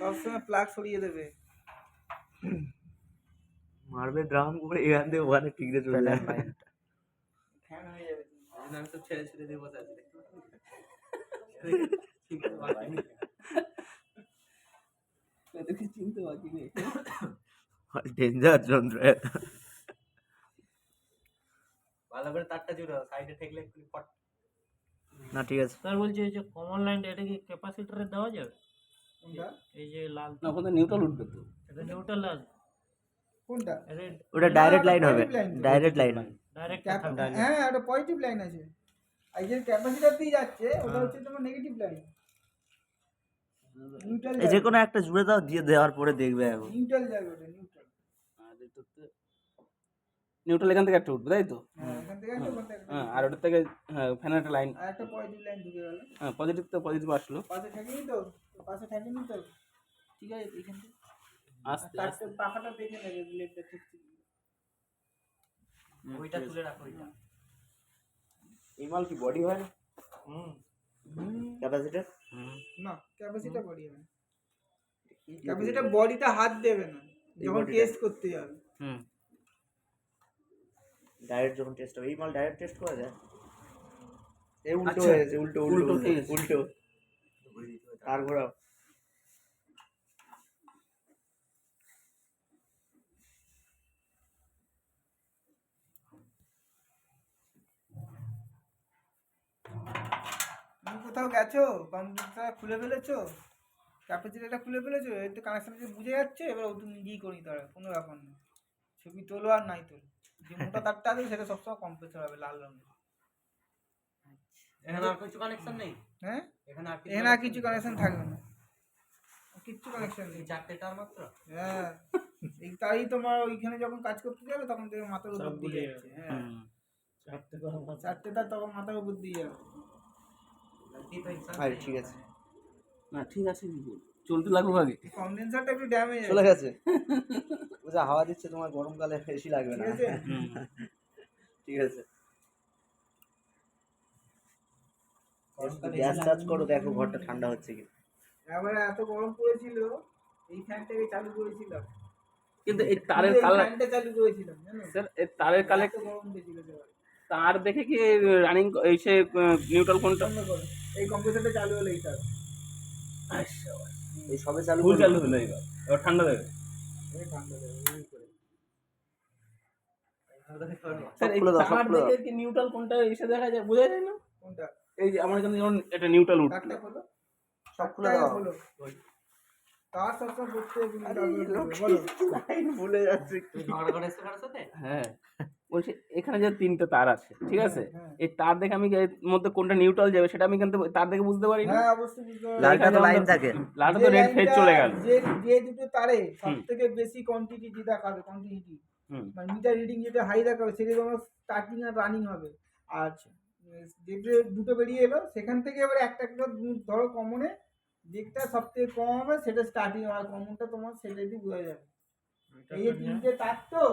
সবসময় প্লাগ সরিয়ে দেবে। মারবে ড্রাম করে এখান থেকে ওখানে ঠিক রে চলে যাবে। ফ্যান হয়ে যাবে। আমি তো ছেড়ে ছেড়ে দিয়ে বসে আছি। চিনতে বাকি নেই। ডেঞ্জার যন্ত্র এটা। ভালো করে তারটা জুড়াও, সাইডে ঠেকলে একটু ফট। না ঠিক আছে। স্যার বলছি এই যে কমন লাইনটা এটা কি ক্যাপাসিটরে দেওয়া যাবে? কোনটা? এই যে লাল না ওখানে নিউট্রাল উঠবে তো। এটা নিউট্রাল আছে কোনটা? রেড ওটা ডাইরেক্ট লাইন হবে, ডাইরেক্ট লাইন। ডাইরেক্ট হ্যাঁ ওটা পজিটিভ লাইন আছে। আর যে ক্যাপাসিটর দিয়ে যাচ্ছে ওটা হচ্ছে তোমার নেগেটিভ লাইন। নিউট্রাল এই যে কোনো একটা জুড়ে দাও, দিয়ে দেওয়ার পরে দেখবে এখন। নিউট্রাল যাবে ওটা নিউট্রাল। আর এটা তো নিউট্রাল এখান থেকে একটা উঠবে তাই তো? হ্যাঁ এখান থেকে একটা ওখান থেকে হ্যাঁ আর ওটার থেকে হ্যাঁ ফ্যানের একটা লাইন। আর একটা পজিটিভ লাইন ঢুকে গেল। হ্যাঁ পজিটিভ তো পজিটিভ আসলো। পাশে থাকেনি তো? পাশে থাকেনি তো? ঠিক আছে এখান থেকে আস্তে আস্তে তার পাখাটা দেখে নেবে ব্লেডটা ঠিক ঠিক। ওইটা তুলে রাখো ওইটা। এই মাল কি বডি হয় না হুম ক্যাপাসিটর? না ক্যাপাসিটর বডি হবে না। ক্যাপাসিটর বডিটা হাত দেবে না যখন টেস্ট করতে যাবে। হুম, ডাইরেক্ট যখন টেস্ট হবে। এই মাল ডাইরেক্ট টেস্ট করা যায়? এই উল্টো আচ্ছা, হয়েছে, উল্টো উল্টো উল্টো হয়ে গেছে। উল্টো। আর ঘোরাও। তুমি কোথাও গেছো কম্পিউটারটা খুলে ফেলেছো, ক্যাপাসিটরটা খুলে ফেলেছো, এই তো কানেকশন বুঝে যাচ্ছে, এবার তুমি নিজেই করে নিতে পারবে, কোনো ব্যাপার নেই। ছবি তোলো আর নাই তোলো, যে মোটা তারটা আছে সেটা সবসময় কম্প্রেসর হবে লাল রঙের। এখানে আর কিছু কানেকশন নেই। হ্যাঁ এখানে এখানে আর কিছু কানেকশন থাকবে না, কিচ্ছু কানেকশন নেই। চারটে তার মাত্র। হ্যাঁ এই তাই তোমার ওইখানে যখন কাজ করতে যাবে তখন দেখবে মাথার উপর দিয়ে যাচ্ছে। হ্যাঁ চারটে তার তখন মাথার উপর দিয়ে যাবে। আরে ঠিক আছে, না ঠিক আছে চলতে লাগুক আগে। কন্ডেন্সারটা একটু ড্যামেজ চলে গেছে। বুঝা হাওয়া দিচ্ছে, তোমার গরমকালে বেশি লাগবে না। ঠিক আছে। ঠিক আছে, গ্যাস চার্জ করো, দেখো ঘরটা ঠান্ডা হচ্ছে কি। এবারে এত গরম পড়েছিল এই ফ্যানটাকে চালু করেছিলাম, কিন্তু এই তারের এই কালার ফ্যানটা চালু করেছিলাম জানো, স্যার এই তারের কালার এত গরম পেয়েছিল সেবারে। তার দেখে কি রানিং এই সে নিউট্রাল কোনটা বন্ধ করো, এই কম্প্রেসারটা চালু হলো এই তার। এই সবে চালু ফুল করলাম। চালু হলো এবার ঠান্ডা দেবে। এই ঠান্ডা দেবে এই করে। স্যার এই খুলে দাও, সব তার খুলে দাও। দেখে কি নিউট্রাল কোনটা এসে দেখা যায়, বোঝা যায় না? কোনটা? এই যে আমার এখানে যেমন এটা নিউট্রাল উঠলো, তারটা খোলো, সব খুলে তারটা দাও। খোলো। তার সবসময় করতে বলো। লাইন ভুলে যাচ্ছে। ঝগড়া করে এসে কারোর সাথে হ্যাঁ বলছি এখানে যে তিনটে তার আছে ঠিক আছে, হ্যাঁ। এই তার দেখে আমি এর মধ্যে কোনটা নিউট্রাল যাবে সেটা আমি কিন্তু তার দেখে বুঝতে পারি না। হ্যাঁ অবশ্যই বুঝতে পারবে। লালটা তো এখানে লাইন আমাদের- থাকে। লালটা যে তো রেড ফেজ লাইনটা- চলে গেল। যে দুটো তারে সবথেকে বেশি কোয়ান্টিটি দেখাবে, কোয়ান্টিটি হুম মানে মিটার রিডিং যেটা হাই দেখাবে সেটা তোমার স্টার্টিং আর রানিং হবে। আর যে দুটো বেরিয়ে এলো সেখান থেকে এবার একটা একটা ধরো কমনে যেটা সবথেকে কম হবে সেটা স্টার্টিং, আর কমনটা তোমার সেটা দিয়ে বোঝা যাবে। এই যে তিনটে তার তো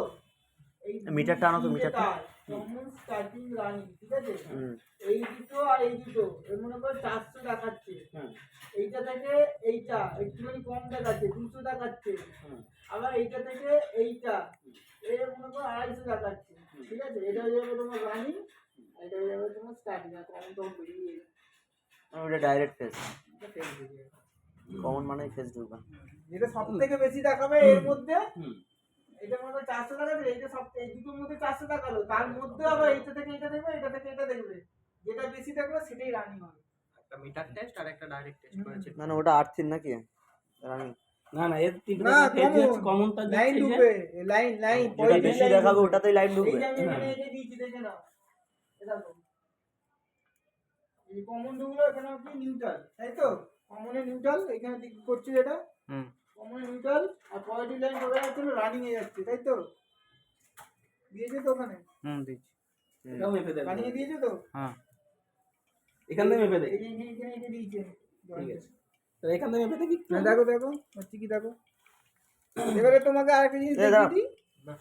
এই মিটারটা আনো তো, মিটারটা। কমন স্টার্টিং রানিং ঠিক আছে। হুম। এই দুটো আর এই দুটো এর মনে করো 400 দেখাচ্ছে, এইটা থেকে এইটা একটুখানি কম দেখাচ্ছে 200 দেখাচ্ছে, আবার এইটা থেকে এইটা এর মনে করো 250 দেখাচ্ছে ঠিক আছে। এটা হয়ে যাবে তোমার রানিং, এটা হয়ে যাবে তোমার স্টার্টিং, আর কমন তখন বেরিয়ে যাবে। ওটা ডাইরেক্ট ফেজ, এটা fail হয়ে যাবে। কমন মানে ফেজ ঢুকা। যেটা সব থেকে বেশি দেখাবে এর মধ্যে, হুম এটা মনে করো 400 দেখাবে, এইটা সব এই দুটোর মধ্যে 400 দেখালো, তার মধ্যে আবার এইটা থেকে এটা দেখবে, এটা থেকে এটা দেখবে, যেটা বেশি দেখবে সেটাই রানিং হবে। একটা মিটার টেস্ট আর একটা ডাইরেক্ট টেস্ট করেছে। না না, ওটা আর্থিন নাকি রানিং? না না এর তিনটে না কমনটা লাইন দিচ্ছে যে ঢুকবে, লাইন লাইন যেটা বেশি দেখাবে ওটাতেই লাইন ঢুকবে। এই যে আমি এখানে এটা দিয়েছি দেখে নাও, এটা দেখো এই কমন ঢুকলো, এখানে কি নিউট্রাল তাই তো, কমনে নিউট্রাল এখানে দিক করছে যেটা হুম। কমনে নিউট্রাল, আর পজিটিভ লাইন ধরে যাচ্ছে রানিং এ যাচ্ছে তাই তো, দিয়েছে তো ওখানে হুম দিচ্ছি। এটাও মেপে দেবে। রানিং এ দিয়েছে তো, হ্যাঁ এখান থেকে মেপে দেবে। এই যে এখানে এটা দিয়েছে। ঠিক আছে তো এখান থেকে মেপে দেখি হ্যাঁ দেখো দেখো হচ্ছে কি দেখো। এবারে তোমাকে আরেকটা জিনিস এই দাঁড়াও। দেখিয়ে দিই, না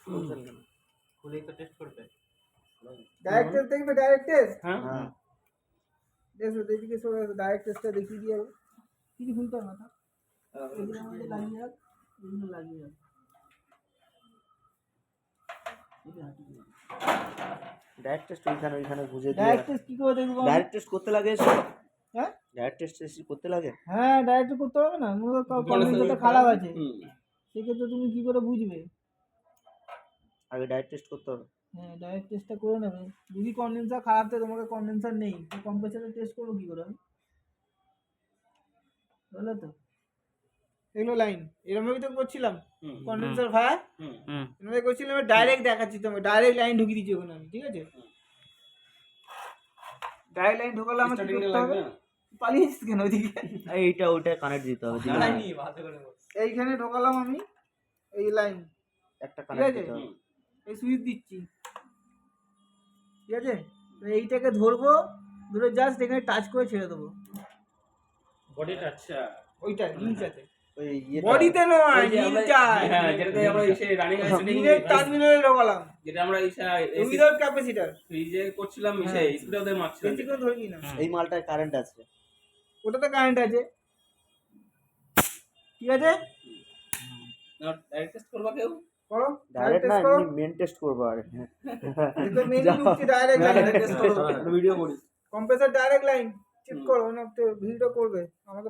খুলেই তো টেস্ট করবে। ডাইরেক্ট টেস্ট দেখবে, ডাইরেক্ট টেস্ট হ্যাঁ হ্যাঁ দেখো এদিকে সরে ডাইরেক্ট টেস্টটা দেখিয়ে দিয়ে যাবো, কিছু ভুলতে হবে না। এগুলোর মধ্যে লাগিয়ে রাখ, এগুলো লাগিয়ে রাখ। ডাইরেক্ট টেস্ট ওইখানে বুঝে দিয়ে ডাইরেক্ট টেস্ট কি করে দেখবো আমি? ডাইরেক্ট টেস্ট করতে লাগে এসব? হ্যাঁ ডাইরেক্ট টেস্ট করতে লাগে? হ্যাঁ ডাইরেক্ট করতে হবে না, কন্ডেন্সারটা খারাপ আছে সেক্ষেত্রে তুমি কি করে বুঝবে? আগে ডাইরেক্ট টেস্ট করতে হবে। হ্যাঁ ডাইরেক্ট টেস্টটা করে নেবে। যদি কন্ডেন্সার খারাপ থাকে, তোমাকে কন্ডেন্সার নেই, তো কম্প্রেসারে টেস্ট করবো কি করে আমি? বুঝলে তো? এগুলো লাইন এরকমই তো করছিলাম, কন্ডেন্সার ভায়া এরকম করছিলাম, ডাইরেক্ট দেখাচ্ছি তোমাকে, ডাইরেক্ট লাইন ঢুকিয়ে দিচ্ছি ওখানে আমি, ঠিক আছে? ডাইরেক্ট লাইন ঢোকালে আমার কি করতে হবে? পালিয়েছিস কেন ওইদিকে? এইটা ওইটা কানেক্ট দিতে হবে। এইখানে ঢোকালাম আমি, এই লাইন একটা ঠিক কানেক্ট আছে, দিতে হবে। এই সুইচ দিচ্ছি, ঠিক আছে? তো এইটাকে ধরবো, ধরে জাস্ট এখানে টাচ করে ছেড়ে দেবো, বডিটা আচ্ছা ওইটা রিংটাতে, ওই ইয়েটা বডিতে নয়, রিংটায়। হ্যাঁ যেটাতে আমরা এসে রানিং রিংয়ের টার্মিনালে ঢোকালাম যেটা আমরা উইদাউট ক্যাপাসিটর, ফ্রিজে করছিলাম এসে স্পিড ওদের মারছিলাম বেশি করে ধরবি না, এই মালটায় কারেন্ট আছে। ওটাতে কারেন্ট আছে, ঠিক আছে? ডাইরেক্ট টেস্ট করবা কেউ করো ডাইরেক্ট না, টেস্ট করো, এমনি মেন টেস্ট করবো আর এটা মেইন ঢুকছে ডাইরেক্ট টেস্ট করো ভিডিও করি কম্প্রেসার ডাইরেক্ট লাইন চেক করো, না তো ভিডিও করবে আমাকে